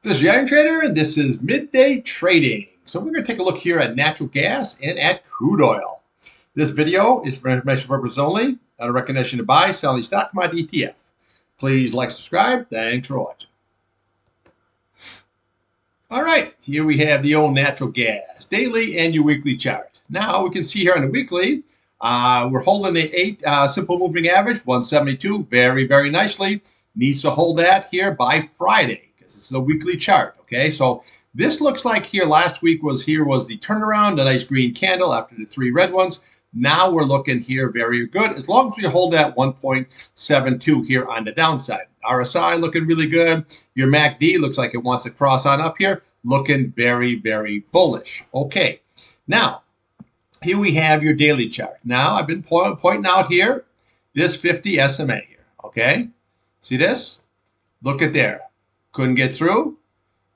This is the Iron Trader, and this is Midday Trading. So we're going to take a look here at natural gas and at crude oil. This video is for information purposes only, not a recognition to buy, sell any stock, commodity, ETF. Please like, subscribe. Thanks for watching. All right, here we have the old natural gas daily and your weekly chart. Now we can see here on the weekly, we're holding the 8 simple moving average, 172, very, very nicely. Needs to hold that here by Friday. This is a weekly chart, okay? So this looks like here last week was the turnaround, a nice green candle after the 3 red ones. Now we're looking here very good as long as we hold that 1.72 here on the downside. RSI looking really good. Your MACD looks like it wants to cross on up here, looking very, very bullish. Okay, now here we have your daily chart. Now I've been pointing out here this 50 SMA here, okay? See this? Look at there. Couldn't get through,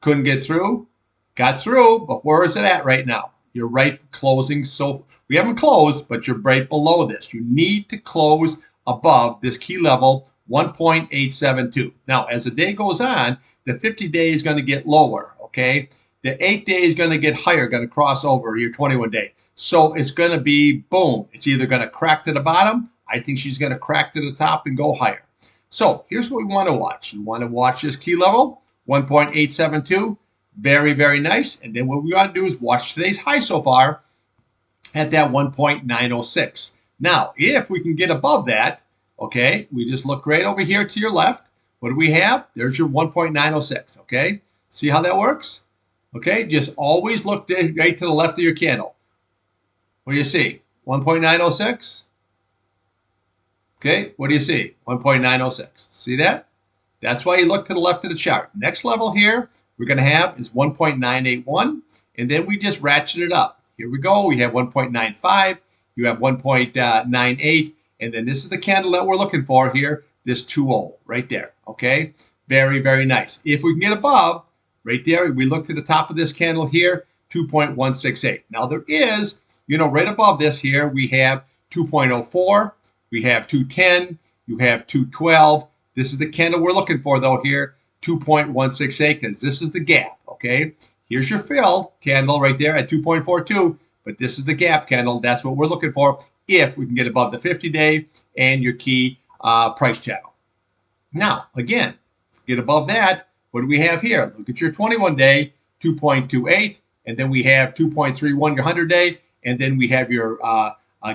couldn't get through, got through, but where is it at right now? You're right closing. So we haven't closed, but you're right below this. You need to close above this key level, 1.872. Now, as the day goes on, the 50-day is going to get lower, okay? The 8-day is going to get higher, going to cross over your 21-day. So it's going to be, boom, it's either going to crack to the bottom. I think she's going to crack to the top and go higher. So here's what we want to watch. You want to watch this key level, 1.872. Very, very nice. And then what we want to do is watch today's high so far at that 1.906. Now, if we can get above that, okay, we just look right over here to your left. What do we have? There's your 1.906, okay? See how that works? Okay, just always look right to the left of your candle. What do you see? 1.906? Okay, what do you see? 1.906. See that? That's why you look to the left of the chart. Next level here we're going to have is 1.981, and then we just ratchet it up. Here we go. We have 1.95. You have 1.98, and then this is the candle that we're looking for here, this 2.0 right there. Okay, very, very nice. If we can get above, right there, we look to the top of this candle here, 2.168. Now there is, right above this here, we have 2.04. We have 210, you have 212. This is the candle we're looking for, though, here, 2.168, because this is the gap, okay? Here's your fill candle right there at 2.42, but this is the gap candle. That's what we're looking for if we can get above the 50-day and your key price channel. Now, again, get above that. What do we have here? Look at your 21-day, 2.28, and then we have 2.31, your 100-day, and then we have your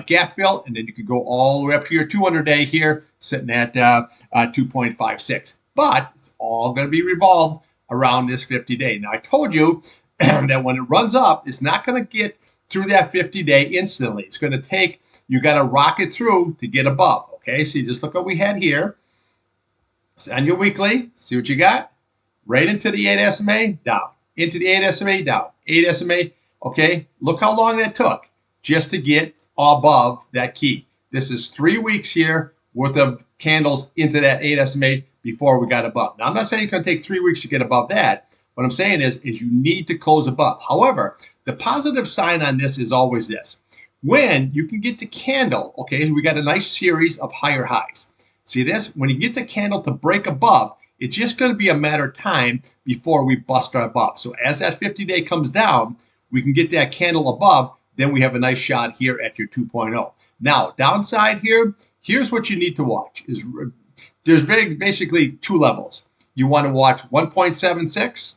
gap fill, and then you could go all the way up to your 200-day here, sitting at 2.56. But it's all going to be revolved around this 50-day. Now, I told you that when it runs up, it's not going to get through that 50-day instantly. It's going to take, you got to rock it through to get above. Okay, so you just look what we had here. So on your weekly, see what you got? Right into the 8 SMA, down. Into the 8 SMA, down. 8 SMA, okay? Look how long that took just to get above that key. This is 3 weeks here worth of candles into that 8 SMA before we got above. Now, I'm not saying it's going to take 3 weeks to get above that. What I'm saying is you need to close above. However, the positive sign on this is always this. When you can get the candle, okay, we got a nice series of higher highs. See this? When you get the candle to break above, it's just going to be a matter of time before we bust our above. So as that 50-day comes down, we can get that candle above. Then we have a nice shot here at your 2.0. Now, downside here, here's what you need to watch. There's basically 2 levels. You want to watch 1.76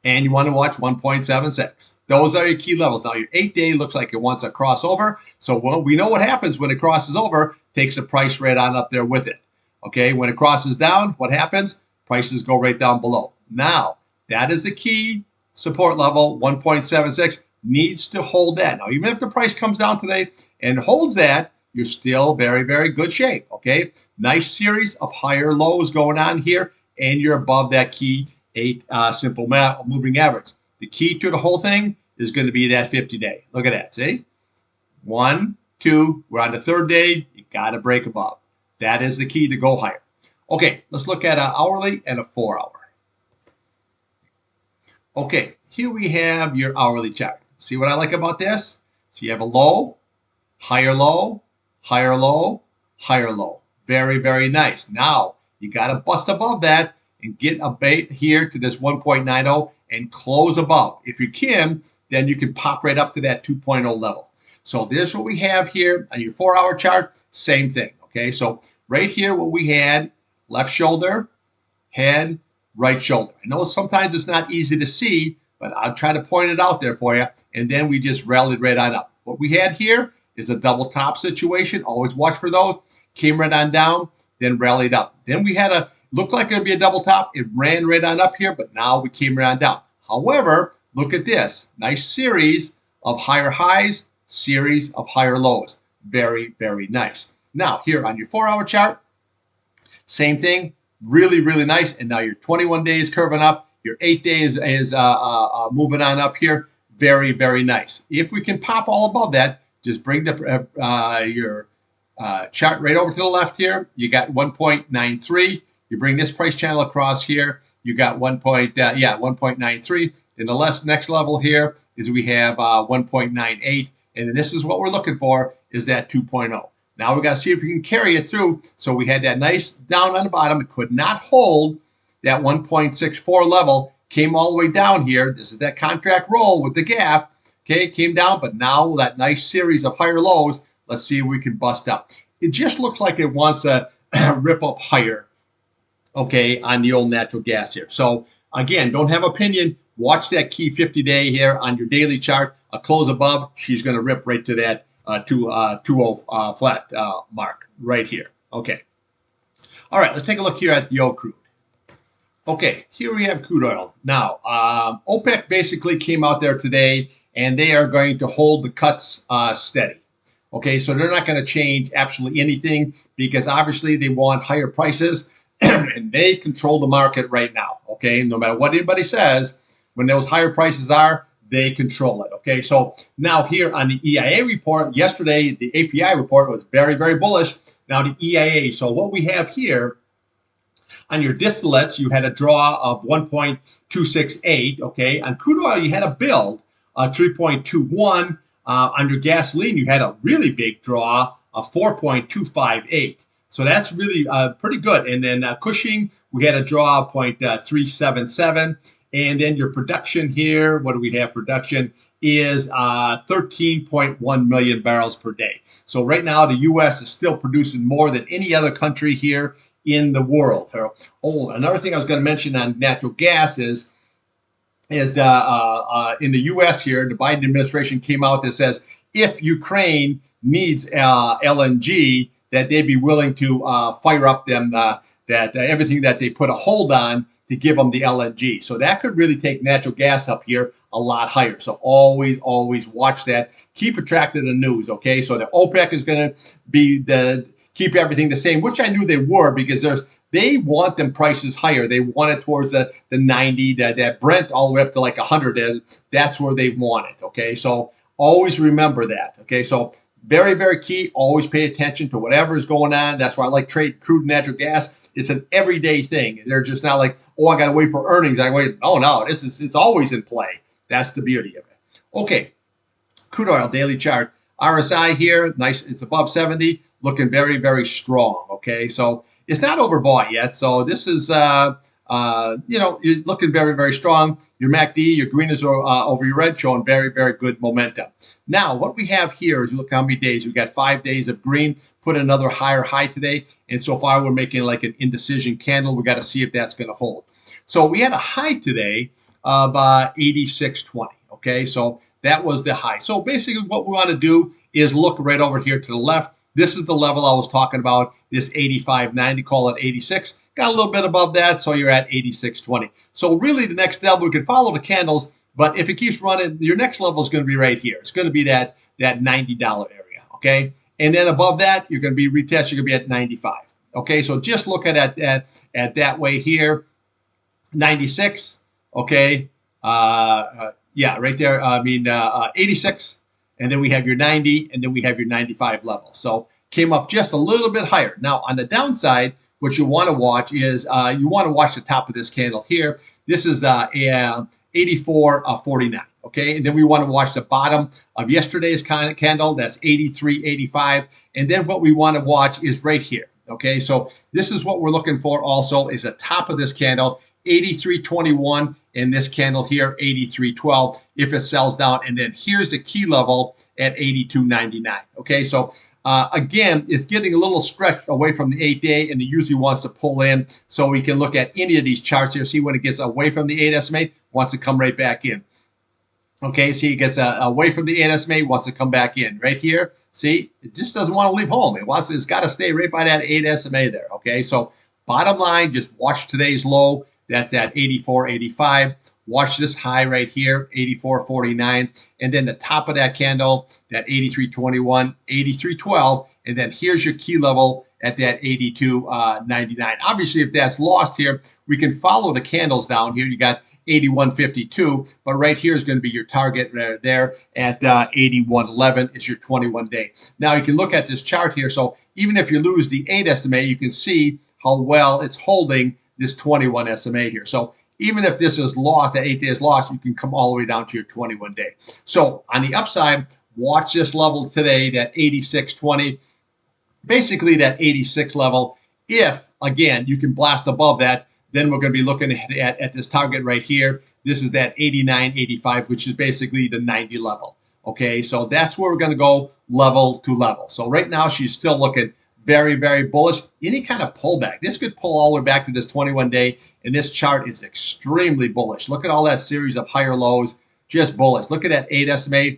and you want to watch 1.76. Those are your key levels. Now, your 8-day looks like it wants a crossover. So we know what happens when it crosses over, takes the price right on up there with it. Okay, when it crosses down, what happens? Prices go right down below. Now, that is the key support level, 1.76. Needs to hold that. Now, even if the price comes down today and holds that, you're still very, very good shape, okay? Nice series of higher lows going on here, and you're above that key 8 simple moving average. The key to the whole thing is going to be that 50-day. Look at that, see? 1, 2, we're on the 3rd day. You got to break above. That is the key to go higher. Okay, let's look at an hourly and a 4-hour. Okay, here we have your hourly chart. See what I like about this? So you have a low, higher low, higher low, higher low. Very, very nice. Now, you got to bust above that and get a bait here to this 1.90 and close above. If you can, then you can pop right up to that 2.0 level. So this is what we have here on your 4-hour chart. Same thing. Okay, so right here, what we had, left shoulder, head, right shoulder. I know sometimes it's not easy to see, but I'll try to point it out there for you. And then we just rallied right on up. What we had here is a double top situation. Always watch for those. Came right on down, then rallied up. Then we had looked like it would be a double top. It ran right on up here, but now we came right on down. However, look at this. Nice series of higher highs, series of higher lows. Very, very nice. Now, here on your 4-hour chart, same thing. Really, really nice. And now your 21 days curving up. Your 8 days is moving on up here. Very, very nice. If we can pop all above that, just bring your chart right over to the left here. You got 1.93. You bring this price channel across here. You got 1.93. And the next level here is we have 1.98. And then this is what we're looking for, is that 2.0. Now we got to see if we can carry it through. So we had that nice down on the bottom. It could not hold that 1.64 level. Came all the way down here. This is that contract roll with the gap. Okay, it came down, but now that nice series of higher lows. Let's see if we can bust up. It just looks like it wants to rip up higher, okay, on the old natural gas here. So again, don't have opinion. Watch that key 50-day here on your daily chart. A close above, she's going to rip right to that 2.0 flat mark right here. Okay. All right, let's take a look here at the old crude. Okay, here we have crude oil. Now, OPEC basically came out there today, and they are going to hold the cuts steady. Okay, so they're not going to change absolutely anything because obviously they want higher prices and they control the market right now. Okay, no matter what anybody says, when those higher prices are, they control it. Okay, so now here on the EIA report, yesterday the API report was very, very bullish. Now the EIA, so what we have here on your distillates, you had a draw of 1.268. Okay, on crude oil, you had a build 3.21. On your gasoline, you had a really big draw of 4.258. So that's really pretty good. And then Cushing, we had a draw of 0.377. And then your production here, what do we have? Production is 13.1 million barrels per day. So right now, the U.S. is still producing more than any other country here in the world. Oh, another thing I was going to mention on natural gas is in the U.S. here, the Biden administration came out that says if Ukraine needs LNG, that they'd be willing to fire up them everything that they put a hold on to give them the LNG. So that could really take natural gas up here a lot higher. So always, always watch that. Keep a track of the news, okay? So the OPEC is going to be keep everything the same, which I knew they were because they want them prices higher. They want it towards the 90, that Brent all the way up to like 100. That's where they want it, okay? So always remember that, okay? So very, very key. Always pay attention to whatever is going on. That's why I like trade crude and natural gas. It's an everyday thing. They're just not like, oh, I got to wait for earnings. Oh, no, it's always in play. That's the beauty of it. Okay, crude oil daily chart. RSI here, nice. It's above 70, looking very, very strong. Okay, so it's not overbought yet. So this is, you're looking very, very strong. Your MACD, your green is over your red, showing very, very good momentum. Now, what we have here is, you look how many days. We've got 5 days of green, put another higher high today. And so far, we're making like an indecision candle. We got to see if that's going to hold. So we had a high today of 86.20. Okay, so that was the high. So basically, what we want to do is look right over here to the left. This is the level I was talking about, this 85.90, call it 86. Got a little bit above that, so you're at 86.20. So really, the next level, we can follow the candles, but if it keeps running, your next level is going to be right here. It's going to be that $90 area, okay? And then above that, you're going to be retest. You're going to be at 95, okay? So just look at that way here, 96, okay? Yeah, right there. 86, and then we have your 90, and then we have your 95 level. So came up just a little bit higher. Now on the downside, what you want to watch is you want to watch the top of this candle here. This is 84.49. Okay, and then we want to watch the bottom of yesterday's candle. That's 83.85. And then what we want to watch is right here. Okay, so this is what we're looking for also is the top of this candle, 83.21, and this candle here, 83.12, if it sells down. And then here's the key level at 82.99. Okay, so again, it's getting a little stretched away from the 8-day, and it usually wants to pull in. So we can look at any of these charts here, see when it gets away from the 8 SMA, wants to come right back in. Okay, see, it gets away from the 8 SMA, wants to come back in. Right here, see, it just doesn't want to leave home. It's got to stay right by that 8 SMA there. Okay, so bottom line, just watch today's low. That's at 84.85. Watch this high right here, 84.49. And then the top of that candle, that 83.21, 83.12. And then here's your key level at that 82.99. Obviously, if that's lost here, we can follow the candles down here. You got 81.52, but right here is going to be your target right there at 81.11 is your 21-day. Now you can look at this chart here. So even if you lose the 8 SMA, you can see how well it's holding this 21 SMA here. So even if this is lost, that 8 days lost, you can come all the way down to your 21-day. So on the upside, watch this level today, that 86.20, basically that 86 level. If, again, you can blast above that, then we're going to be looking at this target right here. This is that 89.85, which is basically the 90 level. Okay, so that's where we're going to go level to level. So right now, she's still looking very, very bullish. Any kind of pullback, this could pull all the way back to this 21-day, and this chart is extremely bullish. Look at all that series of higher lows, just bullish. Look at that 8 SMA,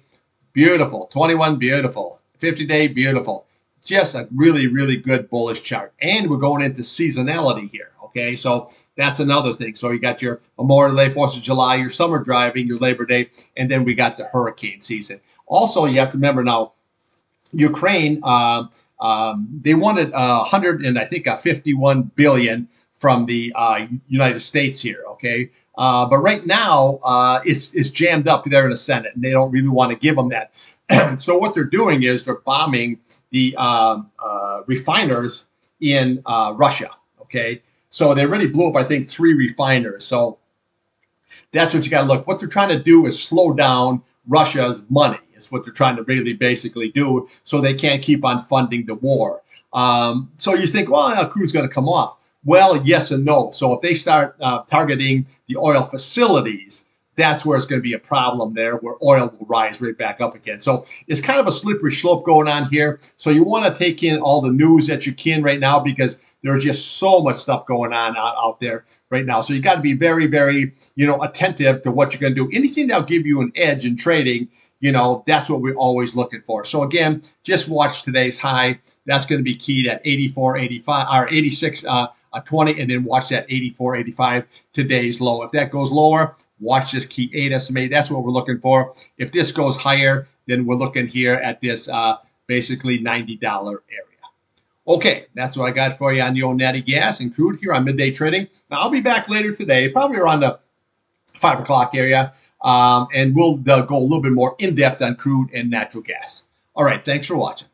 beautiful. 21, beautiful. 50-day, beautiful. Just a really, really good bullish chart. And we're going into seasonality here. Okay, so that's another thing. So you got your Memorial Day, 4th of July, your summer driving, your Labor Day, and then we got the hurricane season. Also, you have to remember now, Ukraine, they wanted 100 and I think 51 billion from the United States here. Okay, but right now it's jammed up there in the Senate, and they don't really want to give them that. So what they're doing is they're bombing the refiners in Russia. Okay. So they already blew up, I think, 3 refiners. So that's what you got to look. What they're trying to do is slow down Russia's money. Is what they're trying to really basically do, so they can't keep on funding the war. So you think, well, crude's going to come off. Well, yes and no. So if they start targeting the oil facilities, that's where it's going to be a problem there, where oil will rise right back up again. So it's kind of a slippery slope going on here. So you want to take in all the news that you can right now, because there's just so much stuff going on out there right now. So you got to be very, very, attentive to what you're going to do. Anything that'll give you an edge in trading, that's what we're always looking for. So again, just watch today's high. That's going to be key, that 84.85 or 86.20, and then watch that 84.85 today's low. If that goes lower, watch this key 8 SMA. That's what we're looking for. If this goes higher, then we're looking here at this basically $90 area. Okay, that's what I got for you on the old natty gas and crude here on Midday Trading. Now, I'll be back later today, probably around the 5 o'clock area, and we'll go a little bit more in depth on crude and natural gas. All right, thanks for watching.